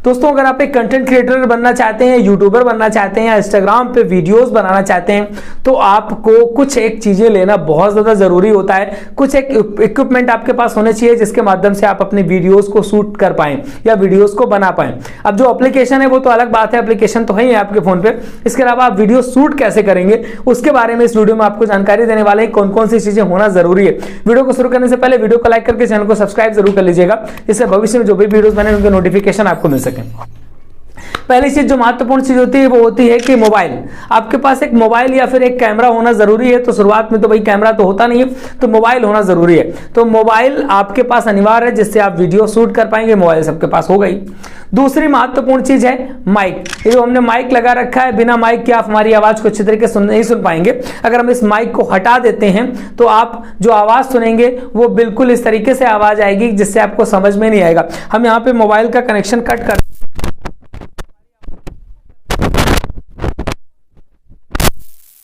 दोस्तों अगर आप एक कंटेंट क्रिएटर बनना चाहते हैं, यूट्यूबर बनना चाहते हैं या इंस्टाग्राम पे वीडियोस बनाना चाहते हैं तो आपको कुछ एक चीजें लेना बहुत ज्यादा जरूरी होता है। कुछ एक इक्विपमेंट आपके पास होने चाहिए जिसके माध्यम से आप अपने वीडियोस को शूट कर पाएं या वीडियोस को बना पाएं। अब जो एप्लीकेशन है वो तो अलग बात है, एप्लीकेशन तो है ही आपके फोन पे। इसके अलावा आप वीडियो शूट कैसे करेंगे उसके बारे में इस वीडियो में आपको जानकारी देने वाले हैं, कौन कौन सी चीजें होना जरूरी है। वीडियो को शुरू करने से पहले वीडियो को लाइक करके चैनल को सब्सक्राइब जरूर कर लीजिएगा, इससे भविष्य में जो भी वीडियोस बने उनके नोटिफिकेशन आपको मिल सके। पहली चीज जो महत्वपूर्ण चीज होती है वो होती है कि मोबाइल। आपके पास एक मोबाइल या फिर एक कैमरा होना जरूरी है। तो शुरुआत में तो भाई कैमरा तो होता नहीं है, तो मोबाइल होना जरूरी है। तो मोबाइल आपके पास अनिवार्य है जिससे आप वीडियो शूट कर पाएंगे। मोबाइल सबके पास हो गई। दूसरी महत्वपूर्ण चीज है माइक। ये जो हमने माइक लगा रखा है, बिना माइक के आप हमारी आवाज को अच्छी तरीके से नहीं सुन पाएंगे। अगर हम इस माइक को हटा देते हैं तो आप जो आवाज सुनेंगे वो बिल्कुल इस तरीके से आवाज आएगी जिससे आपको समझ में नहीं आएगा। हम यहाँ पे मोबाइल का कनेक्शन कट कर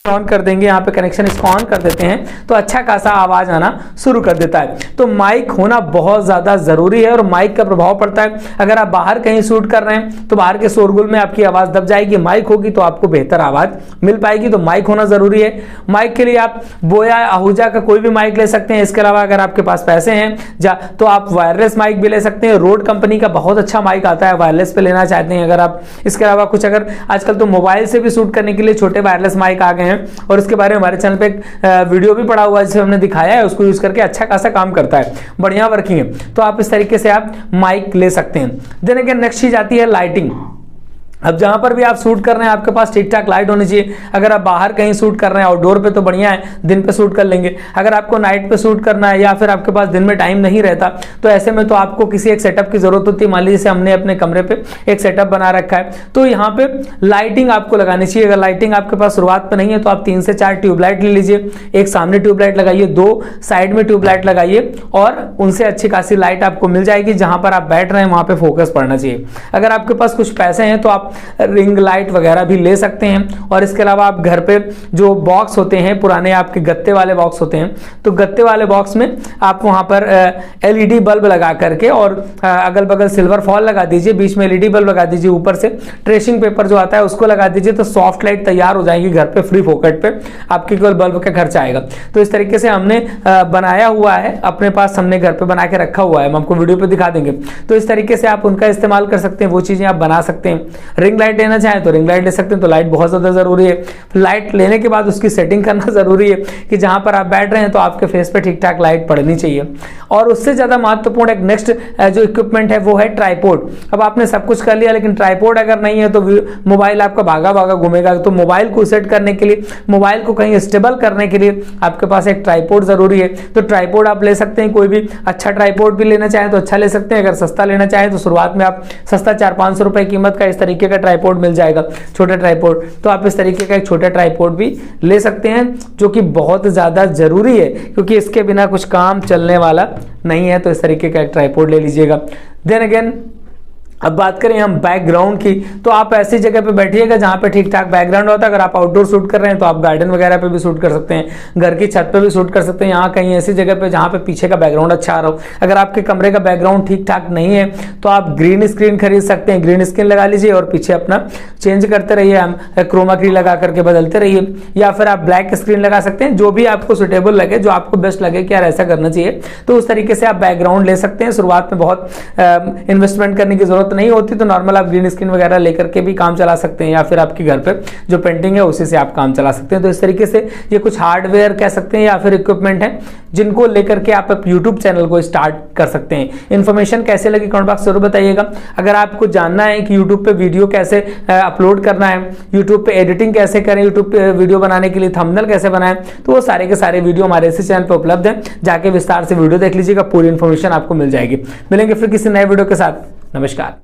ऑन कर देंगे, यहाँ पे कनेक्शन इसको ऑन कर देते हैं तो अच्छा खासा आवाज आना शुरू कर देता है। तो माइक होना बहुत ज्यादा जरूरी है और माइक का प्रभाव पड़ता है। अगर आप बाहर कहीं शूट कर रहे हैं तो बाहर के शोरगुल में आपकी आवाज दब जाएगी। माइक होगी तो आपको बेहतर आवाज मिल पाएगी। तो माइक होना जरूरी है। माइक के लिए आप बोया आहूजा का कोई भी माइक ले सकते हैं। इसके अलावा अगर आपके पास पैसे हैं तो आप वायरलेस माइक भी ले सकते हैं। रोड कंपनी का बहुत अच्छा माइक आता है, वायरलेस पे लेना चाहते हैं अगर आप। इसके अलावा कुछ अगर आजकल तो मोबाइल से भी शूट करने के लिए छोटे वायरलेस माइक आ गए हैं और इसके बारे में हमारे चैनल पे एक वीडियो भी पड़ा हुआ है जिसे हमने दिखाया है। उसको यूज करके अच्छा खासा काम करता है, बढ़िया वर्किंग है। तो आप इस तरीके से आप माइक ले सकते हैं। देन अगेन नेक्स्ट चीज आती है लाइटिंग। अब जहां पर भी आप शूट कर रहे हैं आपके पास ठीक ठाक लाइट होनी चाहिए। अगर आप बाहर कहीं शूट कर रहे हैं आउटडोर पे तो बढ़िया है, दिन पे शूट कर लेंगे। अगर आपको नाइट पे शूट करना है या फिर आपके पास दिन में टाइम नहीं रहता तो ऐसे में तो आपको किसी एक सेटअप की जरूरत होती है। मान लीजिए हमने अपने कमरे पे एक सेटअप बना रखा है तो यहाँ पे लाइटिंग आपको लगानी चाहिए। अगर लाइटिंग आपके पास शुरुआत पे नहीं है तो आप 3 से 4 ट्यूबलाइट ले लीजिए। एक सामने ट्यूबलाइट लगाइए, 2 साइड में ट्यूबलाइट लगाइए और उनसे अच्छी खासी लाइट आपको मिल जाएगी। जहां पर आप बैठ रहे हैं वहां पे फोकस पड़ना चाहिए। अगर आपके पास कुछ पैसे हैं तो आप रिंग लाइट वगैरह भी ले सकते हैं। और इसके अलावा आप घर पे जो बॉक्स होते हैं पुराने आपके गत्ते वाले बॉक्स होते हैं तो गत्ते वाले बॉक्स में आप वहां पर एलईडी बल्ब लगा करके और अगल बगल सिल्वर फॉल लगा दीजिए, बीच में एलईडी बल्ब लगा दीजिए, ऊपर से ट्रेसिंग पेपर जो आता है उसको लगा दीजिए। तो सॉफ्ट लाइट तैयार हो जाएगी घर पे फ्री फोकट पे, आपके केवल बल्ब का खर्चा आएगा। तो इस तरीके से हमने बनाया हुआ है, अपने पास हमने घर पे बना के रखा हुआ है, हम आपको वीडियो पे दिखा देंगे। तो इस तरीके से आप उनका इस्तेमाल कर सकते हैं, वो चीजें आप बना सकते हैं। रिंग लाइट लेना चाहें तो रिंग लाइट ले सकते हैं। तो लाइट बहुत ज्यादा जरूरी है। लाइट लेने के बाद उसकी सेटिंग करना जरूरी है कि जहां पर आप बैठ रहे हैं तो आपके फेस पे ठीक ठाक लाइट पड़नी चाहिए। और उससे ज्यादा महत्वपूर्ण एक नेक्स्ट जो इक्विपमेंट है वो है ट्राइपॉड। अब आपने सब कुछ कर लिया लेकिन ट्राइपॉड अगर नहीं है तो मोबाइल आपका भागा भागा घूमेगा। तो मोबाइल को सेट करने के लिए, मोबाइल को कहीं स्टेबल करने के लिए आपके पास एक ट्राइपॉड जरूरी है। तो ट्राइपॉड आप ले सकते हैं, कोई भी अच्छा ट्राइपॉड भी लेना चाहें तो अच्छा ले सकते हैं। अगर सस्ता लेना चाहें तो शुरुआत में आप सस्ता 400-500 रुपए कीमत का इस तरीके का ट्राइपॉड मिल जाएगा, छोटा ट्राइपॉड। तो आप इस तरीके का एक छोटा ट्राइपॉड भी ले सकते हैं जो कि बहुत ज्यादा जरूरी है क्योंकि इसके बिना कुछ काम चलने वाला नहीं है। तो इस तरीके का एक ट्राइपॉड ले लीजिएगा। देन अगेन अब बात करें हम बैकग्राउंड की तो आप ऐसी जगह पे बैठिएगा जहां पे ठीक ठाक बैकग्राउंड होता है। अगर आप आउटडोर शूट कर रहे हैं तो आप गार्डन वगैरह पे भी शूट कर सकते हैं, घर की छत पे भी शूट कर सकते हैं। यहाँ कहीं ऐसी जगह पे जहां पे पीछे का बैकग्राउंड अच्छा आ रहा हो। अगर आपके कमरे का बैकग्राउंड ठीक ठाक नहीं है तो आप ग्रीन स्क्रीन खरीद सकते हैं, ग्रीन स्क्रीन लगा लीजिए और पीछे अपना चेंज करते रहिए, हम क्रोमा की लगा करके बदलते रहिए। या फिर आप ब्लैक स्क्रीन लगा सकते हैं, जो भी आपको सुटेबल लगे, जो आपको बेस्ट लगे कि यार ऐसा करना चाहिए तो उस तरीके से आप बैकग्राउंड ले सकते हैं। शुरुआत में बहुत इन्वेस्टमेंट करने की जरूरत नहीं होती, तो नॉर्मल आप ग्रीन स्क्रीन वगैरह लेकर के भी काम चला सकते हैं या फिर आपके घर पे जो पेंटिंग है उसी से आप काम चला सकते हैं। तो इस तरीके से ये कुछ हार्डवेयर कह सकते हैं या फिर इक्विपमेंट है जिनको लेकर के आप यूट्यूब चैनल को स्टार्ट कर सकते हैं। इन्फॉर्मेशन कैसे लगी कमेंट बॉक्स जरूर बताइएगा। अगर आपको जानना है कि यूट्यूब पे वीडियो कैसे अपलोड करना है, यूट्यूब पे एडिटिंग कैसे करें, यूट्यूब पे वीडियो बनाने के लिए थंबनेल कैसे बनाएं, तो वो सारे के सारे वीडियो हमारे इसी चैनल पे उपलब्ध है। जाके विस्तार से वीडियो देख लीजिएगा, पूरी इन्फॉर्मेशन आपको मिल जाएगी। मिलेंगे फिर किसी नए वीडियो के साथ। नमस्कार।